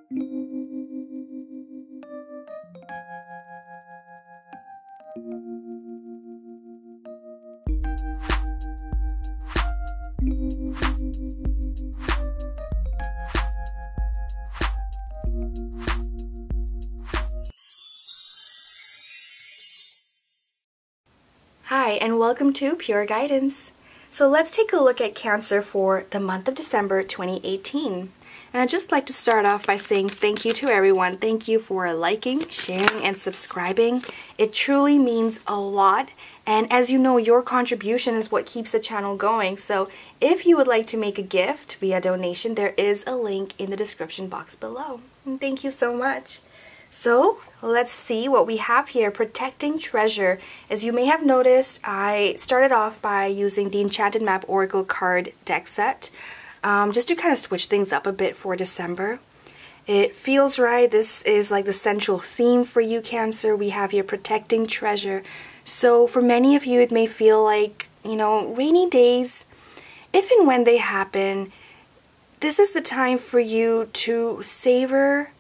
Hi, and welcome to Pure Guidance. So let's take a look at Cancer for the month of December 2018. And I'd just like to start off by saying thank you to everyone. Thank you for liking, sharing, and subscribing. It truly means a lot. And as you know, your contribution is what keeps the channel going. So if you would like to make a gift via donation, there is a link in the description box below. And thank you so much. So let's see what we have here. Protecting Treasure. As you may have noticed, I started off by using the Enchanted Map Oracle card deck set, just to kind of switch things up a bit for December. It feels right. This is like the central theme for you, Cancer. We have here Protecting Treasure. So for many of you, it may feel like, you know, rainy days, if and when they happen, this is the time for you to savor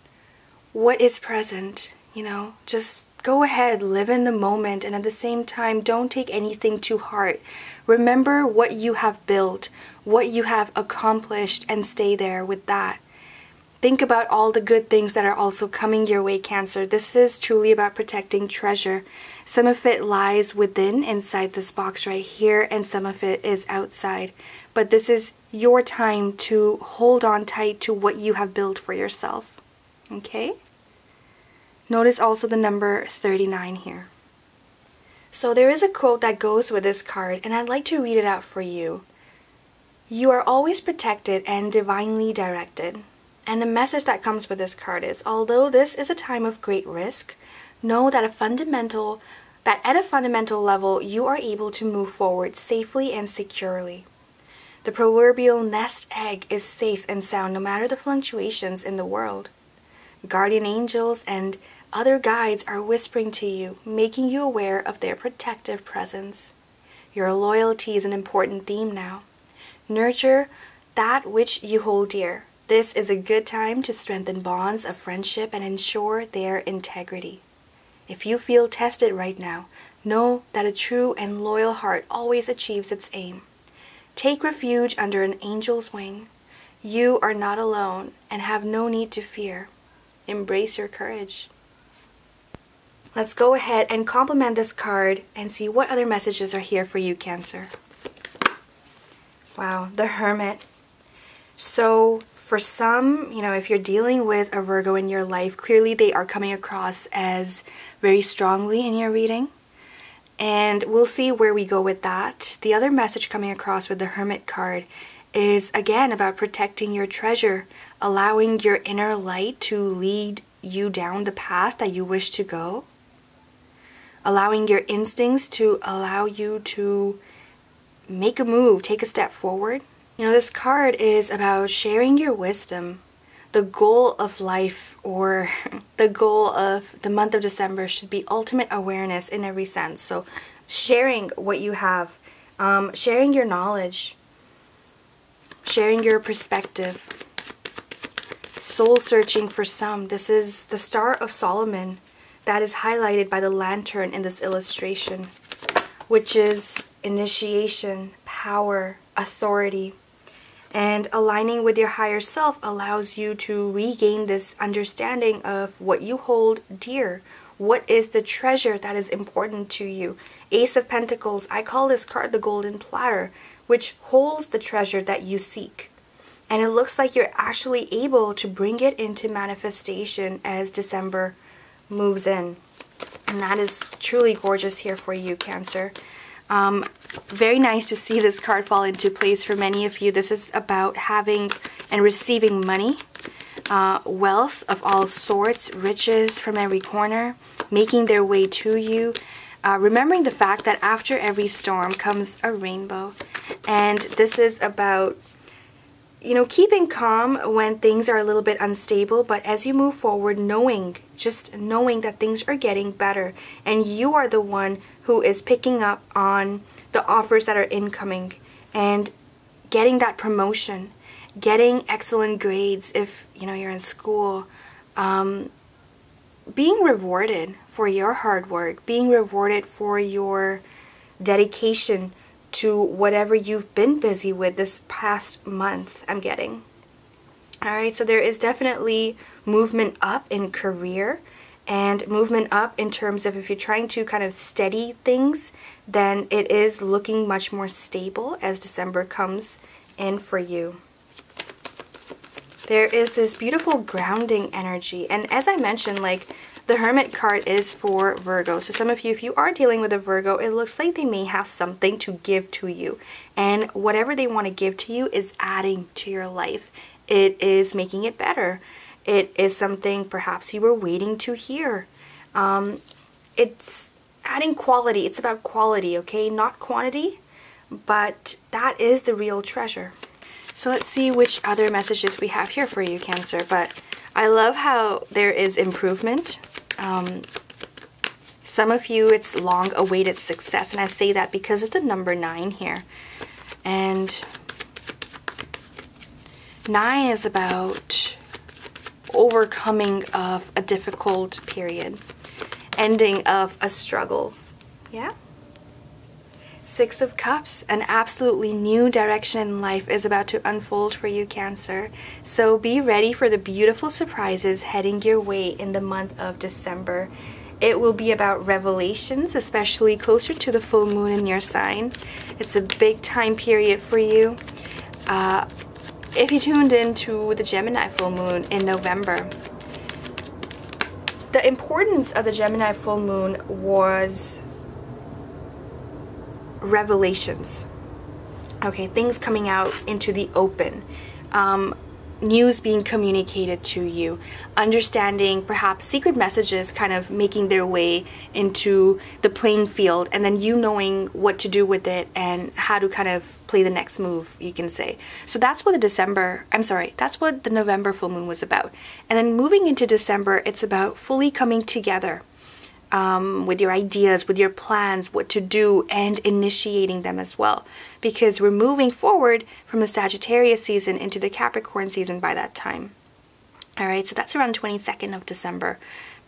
what is present. You know, just go ahead, live in the moment, and at the same time, don't take anything to heart. Remember what you have built, what you have accomplished, and stay there with that. Think about all the good things that are also coming your way, Cancer. This is truly about protecting treasure. Some of it lies within, inside this box right here, and some of it is outside. But this is your time to hold on tight to what you have built for yourself. Okay? Notice also the number 39 here. So there is a quote that goes with this card, and I'd like to read it out for you. You are always protected and divinely directed. And the message that comes with this card is, although this is a time of great risk, know that at a fundamental level, you are able to move forward safely and securely. The proverbial nest egg is safe and sound no matter the fluctuations in the world. Guardian angels and other guides are whispering to you, making you aware of their protective presence. Your loyalty is an important theme now. Nurture that which you hold dear. This is a good time to strengthen bonds of friendship and ensure their integrity. If you feel tested right now, know that a true and loyal heart always achieves its aim. Take refuge under an angel's wing. You are not alone and have no need to fear. Embrace your courage. Let's go ahead and compliment this card and see what other messages are here for you, Cancer. Wow, the Hermit. So for some, you know, if you're dealing with a Virgo in your life, clearly they are coming across as very strongly in your reading. And we'll see where we go with that. The other message coming across with the Hermit card is again about protecting your treasure, allowing your inner light to lead you down the path that you wish to go, allowing your instincts to allow you to make a move, take a step forward. You know, this card is about sharing your wisdom. The goal of life, or the goal of the month of December, should be ultimate awareness in every sense. So sharing what you have, sharing your knowledge, sharing your perspective, soul searching for some. This is the Star of Solomon that is highlighted by the lantern in this illustration, which is initiation, power, authority. And aligning with your higher self allows you to regain this understanding of what you hold dear. What is the treasure that is important to you? Ace of Pentacles, I call this card the golden platter, which holds the treasure that you seek. And it looks like you're actually able to bring it into manifestation as December moves in. And that is truly gorgeous here for you, Cancer. Very nice to see this card fall into place for many of you. This is about having and receiving money, wealth of all sorts, riches from every corner, making their way to you. Remembering the fact that after every storm comes a rainbow. And this is about, you know, keeping calm when things are a little bit unstable, but as you move forward, just knowing that things are getting better, and you are the one who is picking up on the offers that are incoming and getting that promotion, getting excellent grades if, you know, you're in school, being rewarded for your hard work, being rewarded for your dedication to whatever you've been busy with this past month, I'm getting. Alright, so there is definitely movement up in career and movement up in terms of if you're trying to kind of steady things, then it is looking much more stable as December comes in for you. There is this beautiful grounding energy, and as I mentioned, like, the Hermit card is for Virgo. So some of you, if you are dealing with a Virgo, it looks like they may have something to give to you, and whatever they want to give to you is adding to your life. It is making it better. It is something perhaps you were waiting to hear. It's adding quality. It's about quality, okay? Not quantity, but that is the real treasure. So let's see which other messages we have here for you, Cancer. But I love how there is improvement. Some of you, it's long-awaited success, and I say that because of the number 9 here. And 9 is about overcoming of a difficult period, ending of a struggle. Yeah? 6 of Cups, an absolutely new direction in life is about to unfold for you, Cancer. So be ready for the beautiful surprises heading your way in the month of December. It will be about revelations, especially closer to the full moon in your sign. It's a big time period for you. If you tuned into the Gemini full moon in November, the importance of the Gemini full moon was revelations. Okay, things coming out into the open, news being communicated to you, understanding perhaps secret messages kind of making their way into the playing field, and then you knowing what to do with it and how to kind of play the next move, you can say. So that's what that's what the November full moon was about. And then moving into December, it's about fully coming together with your ideas, with your plans, what to do, and initiating them as well. Because we're moving forward from the Sagittarius season into the Capricorn season by that time. Alright, so that's around 22nd of December.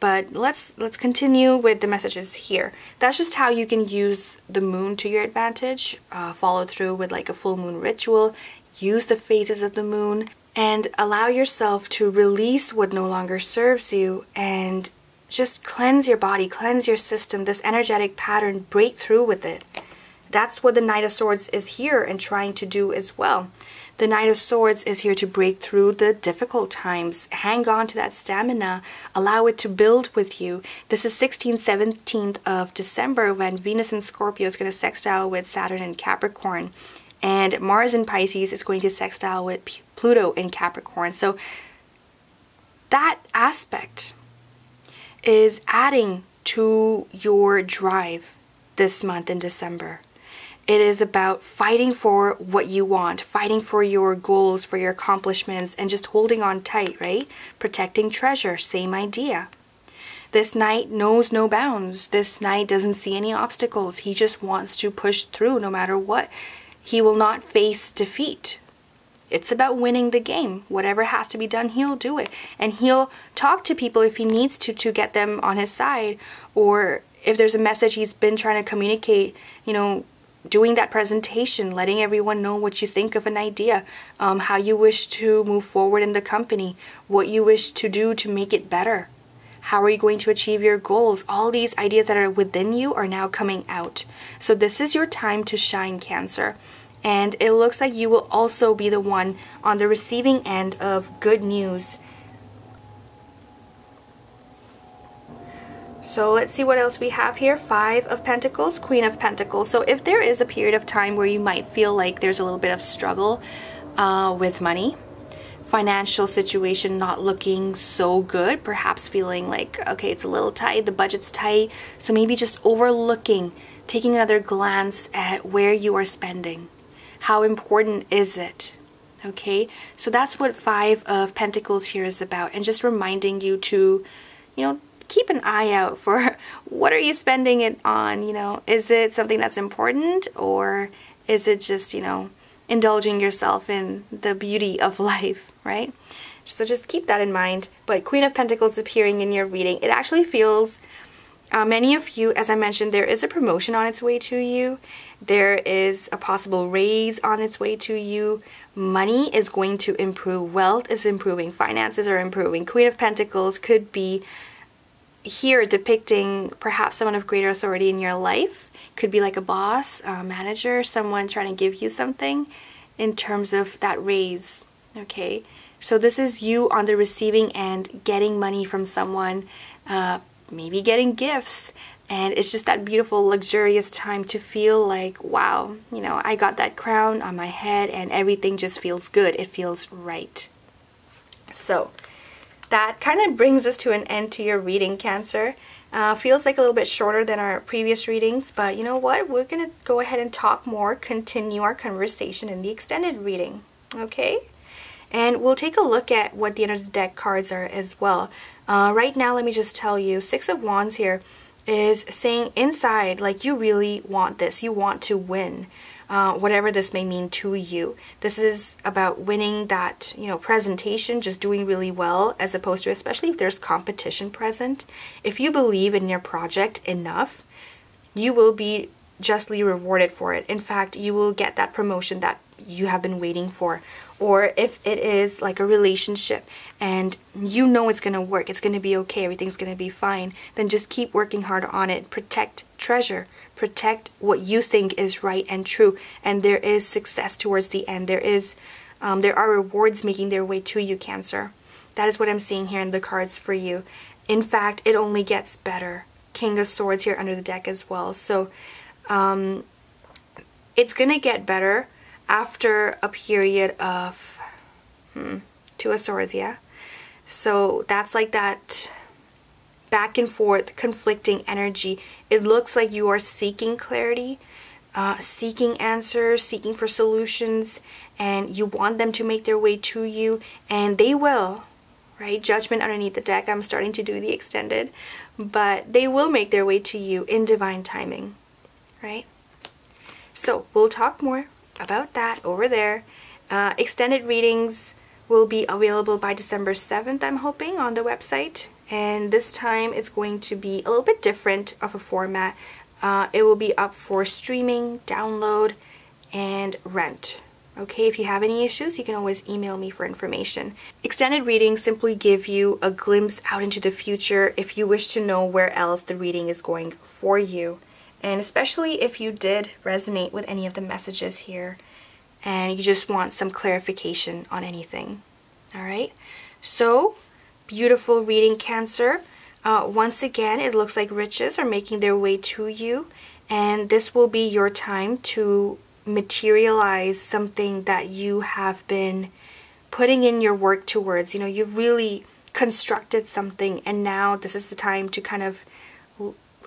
But let's continue with the messages here. That's just how you can use the moon to your advantage. Follow through with like a full moon ritual. Use the phases of the moon and allow yourself to release what no longer serves you and just cleanse your body, cleanse your system, this energetic pattern, break through with it. That's what the Knight of Swords is here and trying to do as well. The Knight of Swords is here to break through the difficult times. Hang on to that stamina. Allow it to build with you. This is 16th, 17th of December when Venus in Scorpio is going to sextile with Saturn in Capricorn. And Mars in Pisces is going to sextile with Pluto in Capricorn. So that aspect is adding to your drive this month in December. It is about fighting for what you want, fighting for your goals, for your accomplishments, and just holding on tight, right? Protecting treasure, same idea. This knight knows no bounds. This knight doesn't see any obstacles. He just wants to push through no matter what. He will not face defeat. It's about winning the game. Whatever has to be done, he'll do it. And he'll talk to people if he needs to get them on his side. Or if there's a message he's been trying to communicate, you know, doing that presentation, letting everyone know what you think of an idea, how you wish to move forward in the company, what you wish to do to make it better. How are you going to achieve your goals? All these ideas that are within you are now coming out. So this is your time to shine, Cancer. And it looks like you will also be the one on the receiving end of good news. So let's see what else we have here. 5 of Pentacles, Queen of Pentacles. So if there is a period of time where you might feel like there's a little bit of struggle with money, financial situation not looking so good, perhaps feeling like, okay, it's a little tight, the budget's tight, so maybe just overlooking, taking another glance at where you are spending. How important is it? Okay, so that's what 5 of Pentacles here is about, and just reminding you to, you know, keep an eye out for what are you spending it on, you know, is it something that's important, or is it just, you know, indulging yourself in the beauty of life, right? So just keep that in mind. But Queen of Pentacles appearing in your reading, it actually feels, many of you, as I mentioned, there is a promotion on its way to you. There is a possible raise on its way to you. Money is going to improve. Wealth is improving. Finances are improving. Queen of Pentacles could be here depicting perhaps someone of greater authority in your life. Could be like a boss, a manager, someone trying to give you something in terms of that raise, okay? So this is you on the receiving end, getting money from someone, maybe getting gifts, and it's just that beautiful, luxurious time to feel like, wow, you know, I got that crown on my head and everything just feels good. It feels right. So that kind of brings us to an end to your reading, Cancer. Feels like a little bit shorter than our previous readings, but you know what? We're going to go ahead and talk more, continue our conversation in the extended reading, okay? And we'll take a look at what the end of the deck cards are as well. Right now, let me just tell you, Six of Wands here is saying inside, like, you really want this. You want to win, whatever this may mean to you. This is about winning that, you know, presentation, just doing really well, as opposed to, especially if there's competition present. If you believe in your project enough, you will be justly rewarded for it. In fact, you will get that promotion that you have been waiting for. Or if it is like a relationship and you know it's going to work, it's going to be okay, everything's going to be fine, then just keep working hard on it. Protect, treasure, protect what you think is right and true. And there is success towards the end. There are rewards making their way to you, Cancer. That is what I'm seeing here in the cards for you. In fact, it only gets better. King of Swords here under the deck as well. So it's going to get better after a period of Two of Swords, yeah? So that's like that back and forth, conflicting energy. It looks like you are seeking clarity, seeking answers, seeking for solutions, and you want them to make their way to you, and they will, right? Judgment underneath the deck. I'm starting to do the extended, but they will make their way to you in divine timing, right? So we'll talk more about that over there. Extended readings will be available by December 7th, I'm hoping, on the website. And this time it's going to be a little bit different of a format. It will be up for streaming, download, and rent. Okay, if you have any issues, you can always email me for information. Extended readings simply give you a glimpse out into the future if you wish to know where else the reading is going for you. And especially if you did resonate with any of the messages here and you just want some clarification on anything. Alright, so beautiful reading, Cancer. Once again, it looks like riches are making their way to you, and this will be your time to materialize something that you have been putting in your work towards. You know, you've really constructed something, and now this is the time to kind of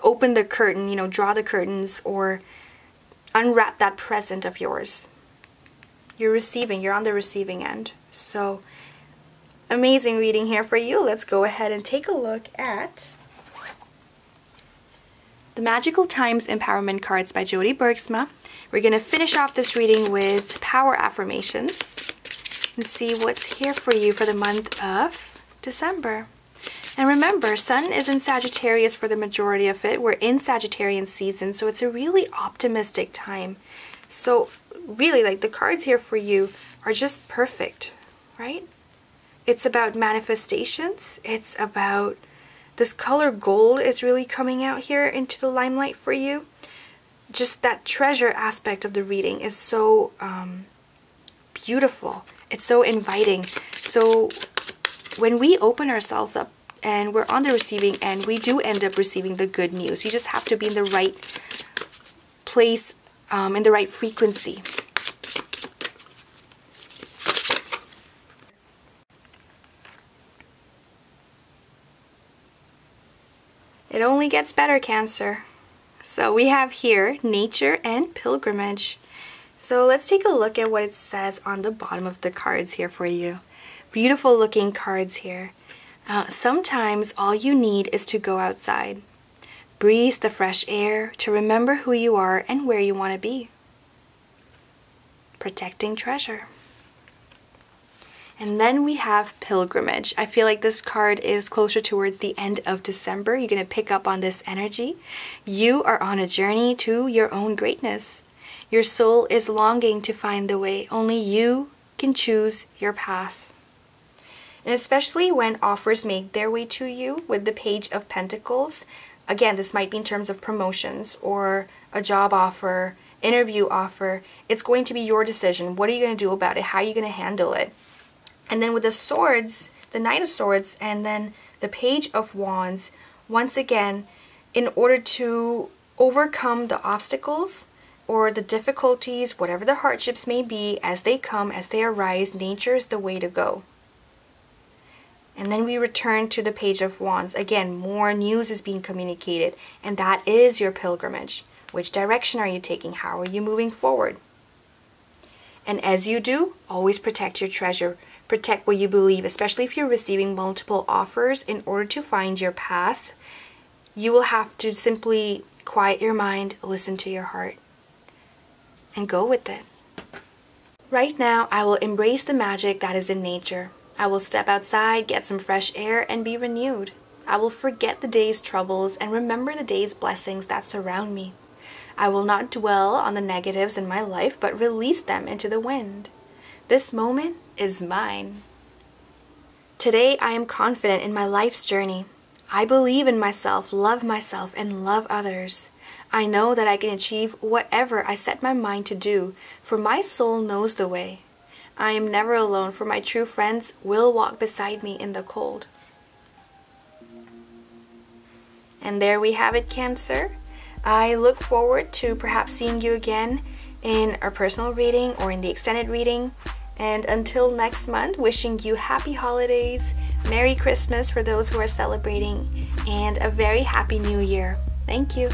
open the curtain, you know, draw the curtains or unwrap that present of yours. You're receiving, you're on the receiving end. So amazing reading here for you. Let's go ahead and take a look at the Magical Times Empowerment cards by Jody Bergsma. We're going to finish off this reading with power affirmations and see what's here for you for the month of December. And remember, Sun is in Sagittarius for the majority of it. We're in Sagittarian season, so it's a really optimistic time. So really, like, the cards here for you are just perfect, right? It's about manifestations. It's about this color gold is really coming out here into the limelight for you. Just that treasure aspect of the reading is so beautiful. It's so inviting. So when we open ourselves up and we're on the receiving end, we do end up receiving the good news. You just have to be in the right place, in the right frequency. It only gets better, Cancer. So we have here nature and pilgrimage. So let's take a look at what it says on the bottom of the cards here for you. Beautiful looking cards here. Sometimes all you need is to go outside. Breathe the fresh air to remember who you are and where you want to be. protecting treasure. And then we have pilgrimage. I feel like this card is closer towards the end of December. You're going to pick up on this energy. You are on a journey to your own greatness. Your soul is longing to find the way. Only you can choose your path. And especially when offers make their way to you with the Page of Pentacles. Again, this might be in terms of promotions or a job offer, interview offer. It's going to be your decision. What are you going to do about it? How are you going to handle it? And then with the swords, the Knight of Swords, and then the Page of Wands, once again, in order to overcome the obstacles or the difficulties, whatever the hardships may be, as they come, as they arise, nature is the way to go. And then we return to the Page of Wands. Again, more news is being communicated, and that is your pilgrimage. Which direction are you taking? How are you moving forward? And as you do, always protect your treasure. Protect what you believe, especially if you're receiving multiple offers. In order to find your path, you will have to simply quiet your mind, listen to your heart, and go with it. Right now, I will embrace the magic that is in nature. I will step outside, get some fresh air, and be renewed. I will forget the day's troubles and remember the day's blessings that surround me. I will not dwell on the negatives in my life, but release them into the wind. This moment is mine. Today, I am confident in my life's journey. I believe in myself, and love others. I know that I can achieve whatever I set my mind to do, for my soul knows the way. I am never alone, for my true friends will walk beside me in the cold. And there we have it, Cancer. I look forward to perhaps seeing you again in our personal reading or in the extended reading. And until next month, wishing you happy holidays, Merry Christmas for those who are celebrating, and a very happy New Year. Thank you.